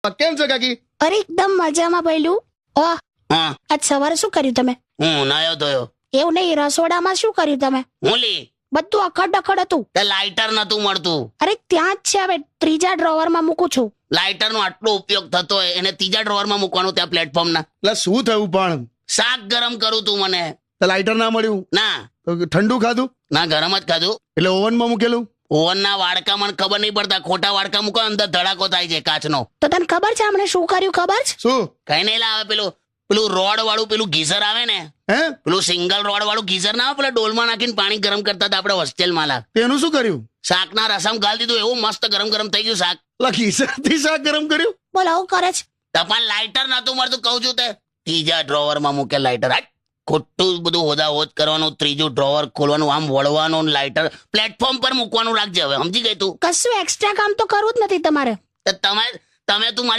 કેમ છો કાકી? અરે એકદમ મજામાં ભઈલું. ઓહ, હા આજ સવારે શું કર્યું તમે? હું નાયો ધોયો. એવું નહીં, રસોડામાં શું કર્યું તમે? હું લી બધું અખડ હતું. તે લાઇટર નતું મળતું. અરે ત્યાં જ છે, હવે ત્રીજા ડ્રોવરમાં મૂકું છું. લાઇટર નો આટલો ઉપયોગ થતો હોય એને ત્રીજા ડ્રોવરમાં મૂકવાનું ત્યાં પ્લેટફોર્મ ના. એટલે શું થયું પણ? શાક ગરમ કરું તું મને. લાઇટર ના મળ્યું ના તો ઠંડુ ખાધું? ના ગરમ જ ખાધું. એટલે ઓવનમાં મૂકેલું? ઓવનના વાડકા મને ખબર નહીં પડતા. ખોટા વાડકા મૂકો અંદર ધડાકો થાય છે કાચનો. તો તને ખબર છે હમણાં શું કર્યું ખબર છે? શું? કઈ નહીં લાવે પેલું રોડ વાળું પેલું ગીઝર આવે ને, હે? પેલું સિંગલ રોડ વાળું ગીઝર ના આવે, પેલા ડોલમાં નાખીને પાણી ગરમ કરતા હતા આપણે હોસ્ટેલમાં લા. તેનું શું કર્યું? શાકના રસમ ગાળી દીધું, એવું મસ્ત ગરમ ગરમ થઈ ગયું શાક. ગીસરથી શાક ગરમ કર્યું? બોલ, આવું કરે છે? તપાલ લાઇટર નતું મળતું કહું છું તે. ત્રીજા ડ્રોવરમાં મૂકે લાઇટર. હાટ ખોટું બધું હોદા હોદ કરવાનું, ત્રીજું ડ્રોવર ખોલવાનું, આમ વળવાનું, લાઇટર પ્લેટફોર્મ પર મૂકવાનું રાખજે હવે, સમજી ગઈ તું? કશું એક્સ્ટ્રા કામ તો કરવું જ નથી તમારે. તો તમે તું મારી